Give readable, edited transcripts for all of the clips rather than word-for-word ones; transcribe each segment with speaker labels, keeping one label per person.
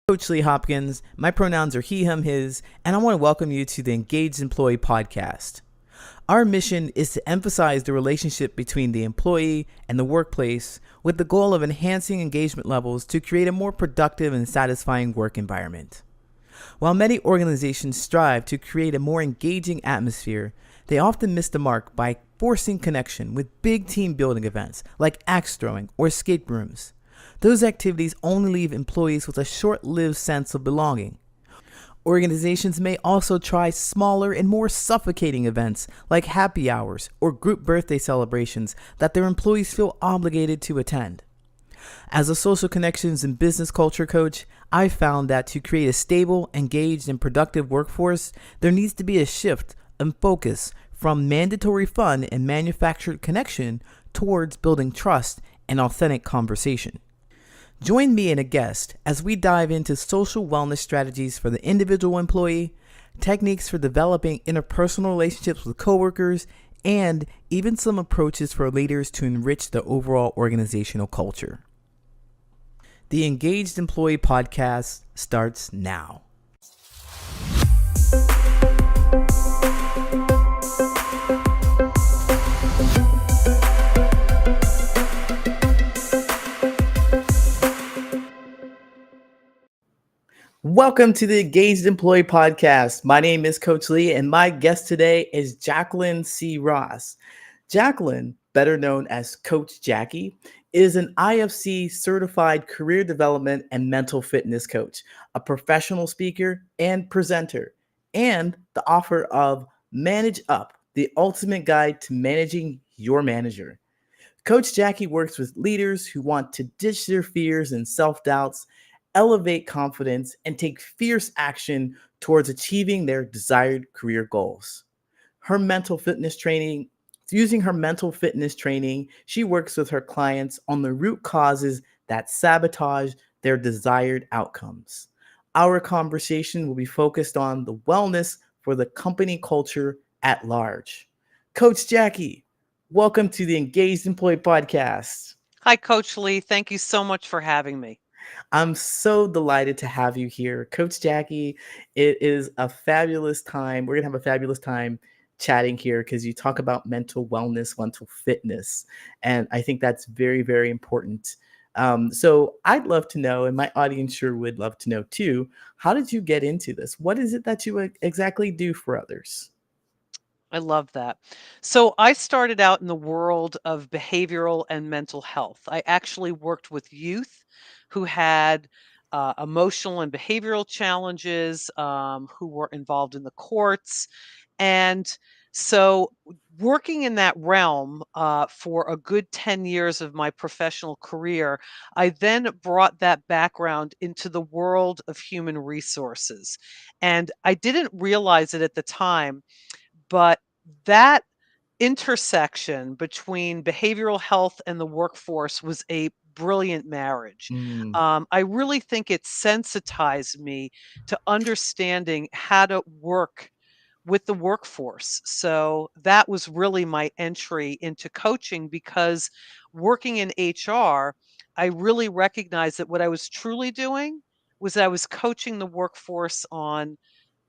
Speaker 1: Coach Lee Hopkins. My pronouns are he, him, his, and I want to welcome you to the Engaged Employee Podcast. Our mission is to emphasize the relationship between the employee and the workplace with the goal of enhancing engagement levels to create a more productive and satisfying work environment. While many organizations strive to create a more engaging atmosphere, they often miss the mark by forcing connection with big team building events like axe throwing or escape rooms. Those activities only leave employees with a short-lived sense of belonging. Organizations may also try smaller and more suffocating events like happy hours or group birthday celebrations that their employees feel obligated to attend. As a social connections and business culture coach, I've found that to create a stable, engaged, and productive workforce, there needs to be a shift in focus from mandatory fun and manufactured connection towards building trust and authentic conversation. Join me and a guest as we dive into social wellness strategies for the individual employee, techniques for developing interpersonal relationships with coworkers, and even some approaches for leaders to enrich the overall organizational culture. The Engaged Employee Podcast starts now. Welcome to the Engaged Employee Podcast. My name is Coach Lee, and my guest today is Jacqueline C. Ross. Jacqueline, better known as Coach Jackie, is an IFC certified career development and mental fitness coach, a professional speaker and presenter, and the author of Manage Up, the ultimate guide to managing your manager. Coach Jackie works with leaders who want to ditch their fears and self-doubts, elevate confidence, and take fierce action towards achieving their desired career goals. Using her mental fitness training, she works with her clients on the root causes that sabotage their desired outcomes. Our conversation will be focused on the wellness for the company culture at large. Coach Jackie, welcome to the Engaged Employee Podcast.
Speaker 2: Hi, Coach Lee. Thank you so much for having me.
Speaker 1: I'm so delighted to have you here. Coach Jackie, it is a fabulous time. We're going to have a fabulous time chatting here because you talk about mental wellness, mental fitness. And I think that's very, very important. So I'd love to know, and my audience sure would love to know too, how did you get into this? What is it that you exactly do for others?
Speaker 2: I love that. So I started out in the world of behavioral and mental health. I actually worked with youth who had emotional and behavioral challenges, who were involved in the courts. And so, working in that realm for a good 10 years of my professional career, I then brought that background into the world of human resources. And I didn't realize it at the time, but that intersection between behavioral health and the workforce was a brilliant marriage.
Speaker 1: Mm.
Speaker 2: I really think it sensitized me to understanding how to work with the workforce. So that was really my entry into coaching because working in HR, I really recognized that what I was truly doing was I was coaching the workforce on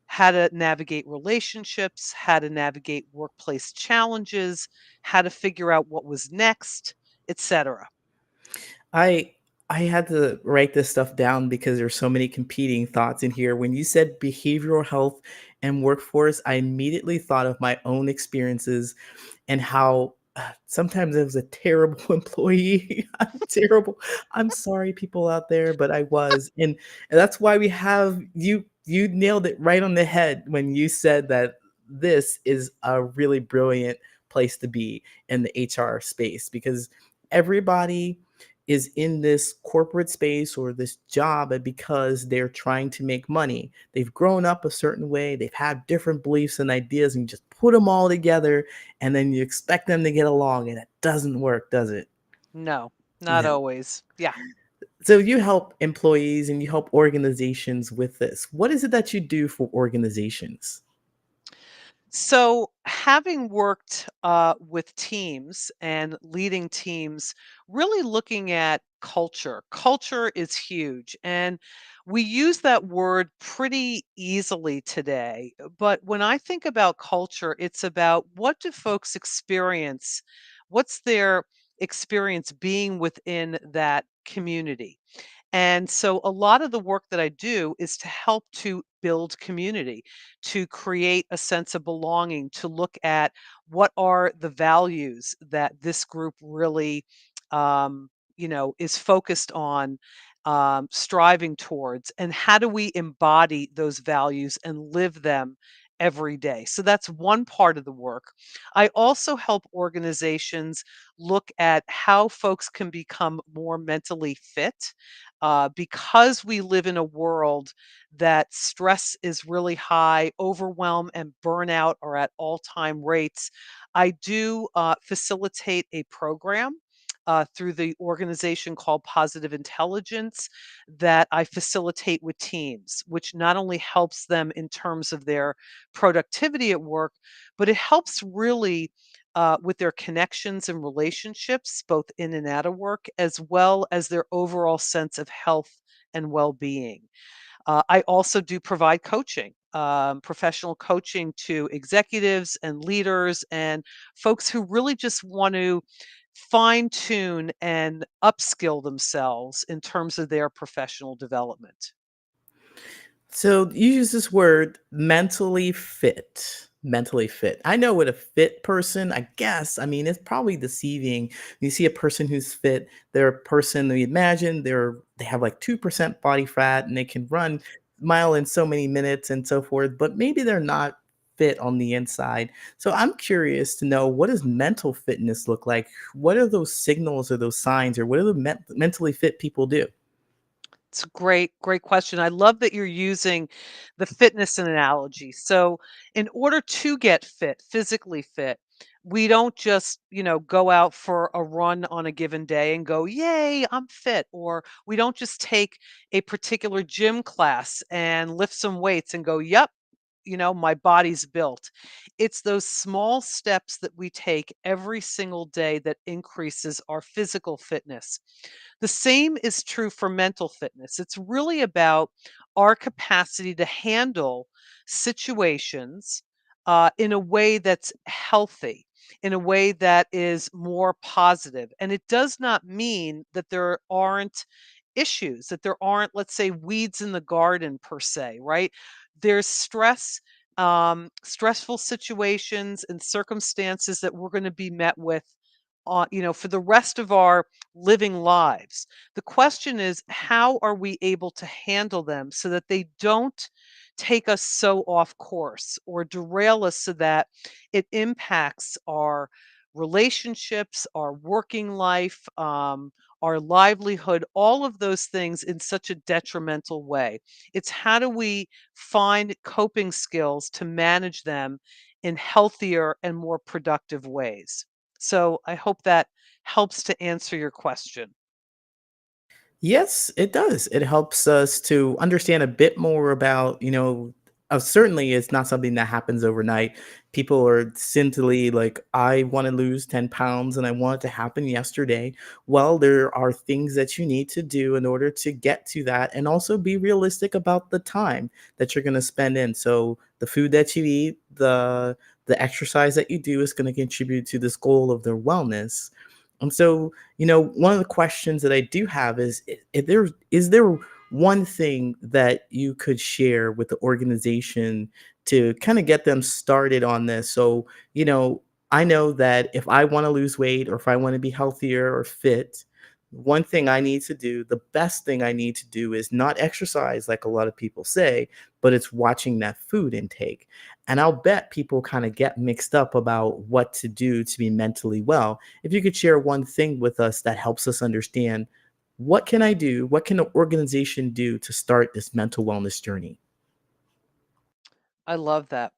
Speaker 2: how to navigate relationships, how to navigate workplace challenges, how to figure out what was next, etc.
Speaker 1: I I had to write this stuff down because there's so many competing thoughts in here. When you said behavioral health and workforce, I immediately thought of my own experiences and how sometimes I was a terrible employee. I'm terrible. I'm sorry, people out there, but I was, and that's why we have you. You nailed it right on the head when you said that this is a really brilliant place to be in the HR space because everybody is in this corporate space or this job because they're trying to make money. They've grown up a certain way, they've had different beliefs and ideas, and you just put them all together and then you expect them to get along, and it doesn't work, does it?
Speaker 2: No, not
Speaker 1: No.
Speaker 2: always. Yeah.
Speaker 1: So you help employees and you help organizations with this. What is it that you do for organizations?
Speaker 2: So, having worked with teams and leading teams, really looking at culture. Culture is huge, and we use that word pretty easily today. But when I think about culture, it's about what do folks experience? What's their experience being within that community? And so a lot of the work that I do is to help to build community, to create a sense of belonging, to look at what are the values that this group really, is focused on, striving towards, and how do we embody those values and live them every day. So that's one part of the work. I also help organizations look at how folks can become more mentally fit because we live in a world that stress is really high, overwhelm and burnout are at all time rates. I do facilitate a program. Through the organization called Positive Intelligence, that I facilitate with teams, which not only helps them in terms of their productivity at work, but it helps really with their connections and relationships, both in and out of work, as well as their overall sense of health and well being. I also do provide coaching, professional coaching to executives and leaders and folks who really just want to fine tune and upskill themselves in terms of their professional development.
Speaker 1: So you use this word mentally fit. Mentally fit. I know what a fit person, I guess. I mean, it's probably deceiving. You see a person who's fit, they're a person we imagine they have like 2% body fat and they can run mile in so many minutes and so forth, but maybe they're not fit on the inside. So I'm curious to know, what does mental fitness look like? What are those signals or those signs, or what do the mentally fit people do?
Speaker 2: It's a great question. I love that you're using the fitness analogy. So, in order to get fit, physically fit, we don't just, go out for a run on a given day and go, "Yay, I'm fit." Or we don't just take a particular gym class and lift some weights and go, "Yep, my body's built." It's those small steps that we take every single day that increases our physical fitness. The same is true for mental fitness. It's really about our capacity to handle situations in a way that's healthy, in a way that is more positive. And it does not mean that there aren't issues, that there aren't, let's say, weeds in the garden per se, right? There's stress, stressful situations and circumstances that we're going to be met with for the rest of our living lives. The question is, how are we able to handle them so that they don't take us so off course or derail us so that it impacts our relationships, our working life, our livelihood, all of those things in such a detrimental way. It's how do we find coping skills to manage them in healthier and more productive ways. So I hope that helps to answer your question.
Speaker 1: Yes, it does. It helps us to understand a bit more about, certainly it's not something that happens overnight. People are simply like, I want to lose 10 pounds and I want it to happen yesterday. Well, there are things that you need to do in order to get to that, and also be realistic about the time that you're going to spend in. So the food that you eat, the exercise that you do is going to contribute to this goal of their wellness. And so, one of the questions that I do have is, is there one thing that you could share with the organization to kind of get them started on this? So, I know that if I want to lose weight, or if I want to be healthier or fit, one thing I need to do, the best thing I need to do, is not exercise like a lot of people say, but it's watching that food intake. And I'll bet people kind of get mixed up about what to do to be mentally well. If you could share one thing with us that helps us understand, what can I do? What can an organization do to start this mental wellness journey?
Speaker 2: I love that.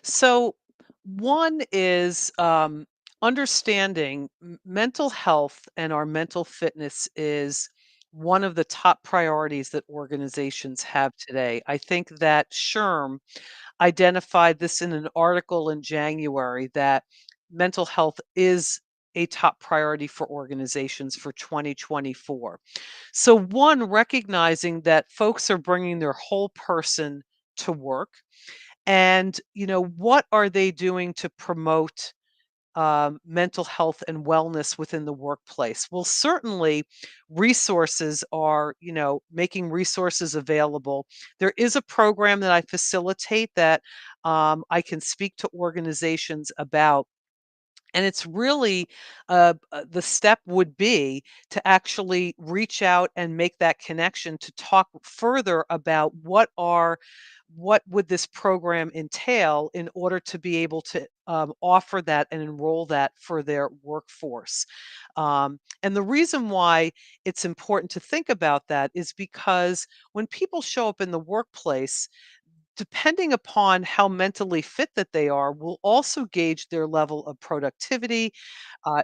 Speaker 2: So, one is understanding mental health and our mental fitness is one of the top priorities that organizations have today. I think that SHRM identified this in an article in January that mental health is a top priority for organizations for 2024. So, one, recognizing that folks are bringing their whole person to work, and what are they doing to promote mental health and wellness within the workplace? Well, certainly resources are, making resources available. There is a program that I facilitate that I can speak to organizations about. And it's really the step would be to actually reach out and make that connection to talk further about what would this program entail in order to be able to offer that and enroll that for their workforce. And the reason why it's important to think about that is because when people show up in the workplace, depending upon how mentally fit that they are, will also gauge their level of productivity.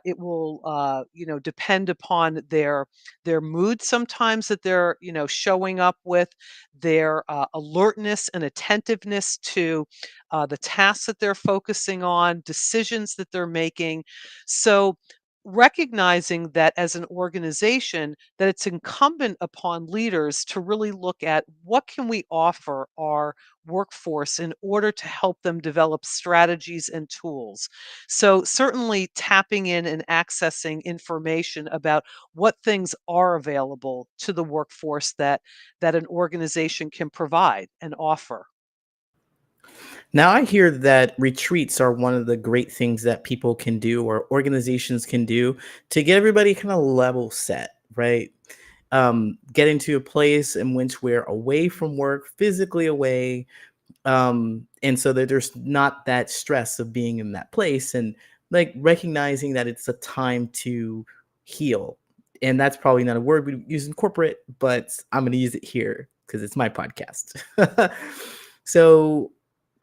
Speaker 2: It will, depend upon their mood sometimes that they're, showing up with, their alertness and attentiveness to the tasks that they're focusing on, decisions that they're making. So recognizing that as an organization, that it's incumbent upon leaders to really look at what can we offer our workforce in order to help them develop strategies and tools. So, certainly tapping in and accessing information about what things are available to the workforce that an organization can provide and offer.
Speaker 1: Now, I hear that retreats are one of the great things that people can do or organizations can do to get everybody kind of level set, right? Get into a place in which we're away from work, physically away, and so that there's not that stress of being in that place, and like recognizing that it's a time to heal. And that's probably not a word we use in corporate, but I'm going to use it here because it's my podcast. So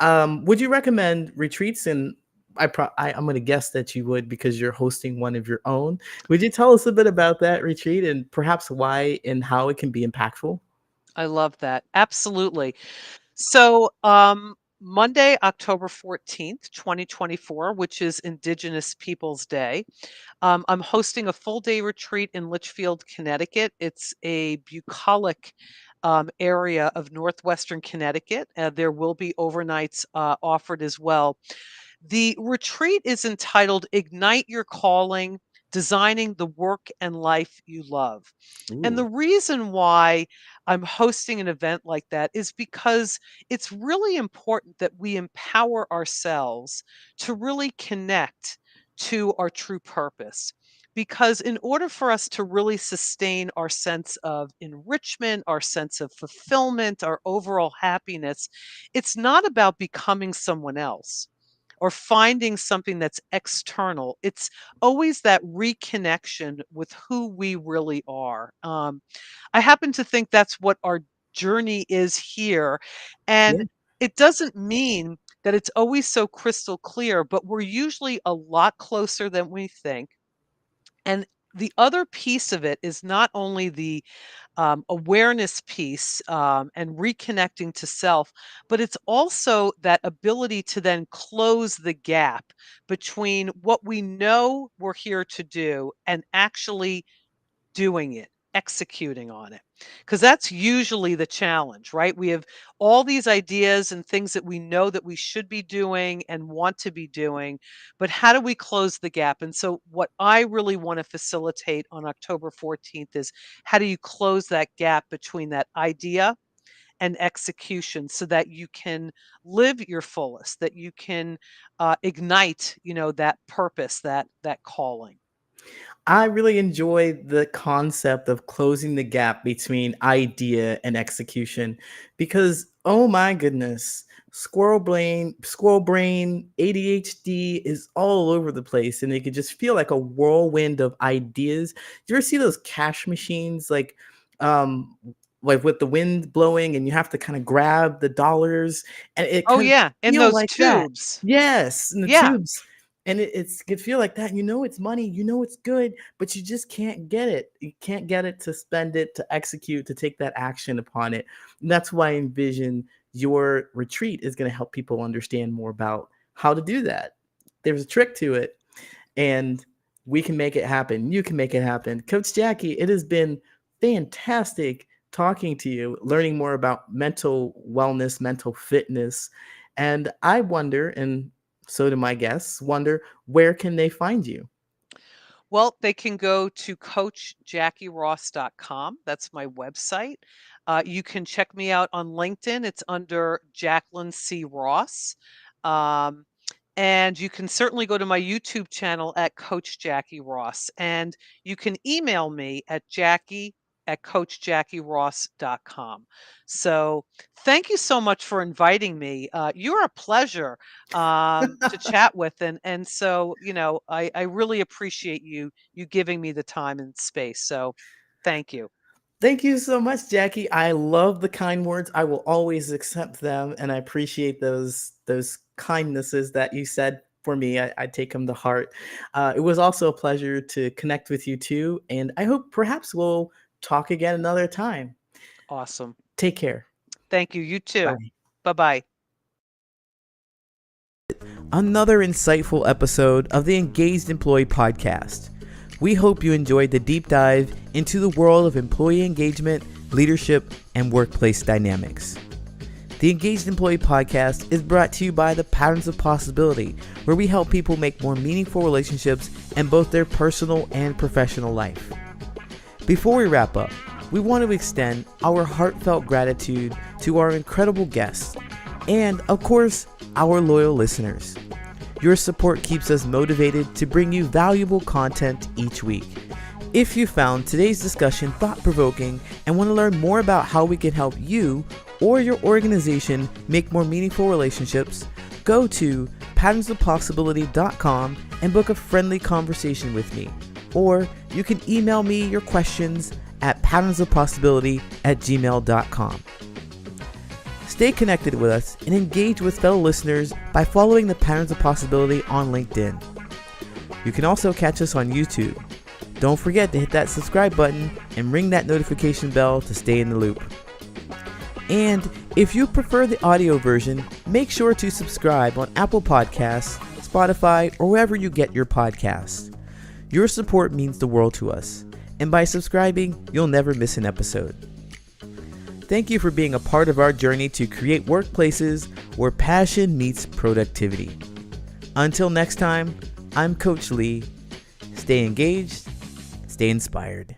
Speaker 1: would you recommend retreats? And I'm going to guess that you would because you're hosting one of your own. Would you tell us a bit about that retreat and perhaps why and how it can be impactful?
Speaker 2: I love that. Absolutely. So, Monday, October 14th, 2024, which is Indigenous Peoples Day, I'm hosting a full day retreat in Litchfield, Connecticut. It's a bucolic area of northwestern Connecticut. There will be overnights offered as well. The retreat is entitled Ignite Your Calling, Designing the Work and Life You Love. And the
Speaker 1: Ooh.
Speaker 2: reason why I'm hosting an event like that is because it's really important that we empower ourselves to really connect to our true purpose. Because in order for us to really sustain our sense of enrichment, our sense of fulfillment, our overall happiness, it's not about becoming someone else or finding something that's external. It's always that reconnection with who we really are. I happen to think that's what our journey is here. And
Speaker 1: Yeah.
Speaker 2: it doesn't mean that it's always so crystal clear, but we're usually a lot closer than we think. And the other piece of it is not only the awareness piece and reconnecting to self, but it's also that ability to then close the gap between what we know we're here to do and actually doing it, executing on it. Because that's usually the challenge, right? We have all these ideas and things that we know that we should be doing and want to be doing, but how do we close the gap? And so, what I really want to facilitate on October 14th is how do you close that gap between that idea and execution so that you can live your fullest, that you can ignite, that purpose, that calling.
Speaker 1: I really enjoy the concept of closing the gap between idea and execution because, oh my goodness, squirrel brain, ADHD is all over the place, and it could just feel like a whirlwind of ideas. Do you ever see those cash machines um, like with the wind blowing, and you have to kind of grab the dollars, and it
Speaker 2: Oh,
Speaker 1: could
Speaker 2: yeah. In
Speaker 1: feel
Speaker 2: those
Speaker 1: like that.
Speaker 2: tubes.
Speaker 1: Yes, in the
Speaker 2: Yeah.
Speaker 1: tubes, and it's could feel like that. And you know it's money, you know it's good, but you just can't get it. You can't get it to spend it, to execute, to take that action upon it. And that's why I envision your retreat is going to help people understand more about how to do that. There's a trick to it. And We can make it happen. You can make it happen. Coach Jackie, it has been fantastic talking to you, learning more about mental wellness, mental fitness. And I wonder, and so do my guests, wonder where can they find you?
Speaker 2: Well, they can go to coachjackieross.com. That's my website. You can check me out on LinkedIn. It's under Jacqueline C. Ross. Um, and you can certainly go to my YouTube channel at Coach Jackie Ross. And you can email me at Jackie@coachjackieross.com. So thank you so much for inviting me. You're a pleasure to chat with. And so, I really appreciate you giving me the time and space. So thank you.
Speaker 1: Thank you so much, Jackie. I love the kind words. I will always accept them, and I appreciate those kindnesses that you said for me. I take them to heart. It was also a pleasure to connect with you too, and I hope perhaps we'll talk again another time.
Speaker 2: Awesome.
Speaker 1: Take care.
Speaker 2: Thank you. You too.
Speaker 1: Bye.
Speaker 2: Bye-bye.
Speaker 1: Another insightful episode of the Engaged Employee Podcast. We hope you enjoyed the deep dive into the world of employee engagement, leadership, and workplace dynamics. The Engaged Employee Podcast is brought to you by the Patterns of Possibility, where we help people make more meaningful relationships in both their personal and professional life. Before we wrap up, we want to extend our heartfelt gratitude to our incredible guests and, of course, our loyal listeners. Your support keeps us motivated to bring you valuable content each week. If you found today's discussion thought-provoking and want to learn more about how we can help you or your organization make more meaningful relationships, go to patternsofpossibility.com and book a friendly conversation with me. Or you can email me your questions at patternsofpossibility@gmail.com. Stay connected with us and engage with fellow listeners by following the Patterns of Possibility on LinkedIn. You can also catch us on YouTube. Don't forget to hit that subscribe button and ring that notification bell to stay in the loop. And if you prefer the audio version, make sure to subscribe on Apple Podcasts, Spotify, or wherever you get your podcasts. Your support means the world to us, and by subscribing, you'll never miss an episode. Thank you for being a part of our journey to create workplaces where passion meets productivity. Until next time, I'm Coach Lee. Stay engaged, stay inspired.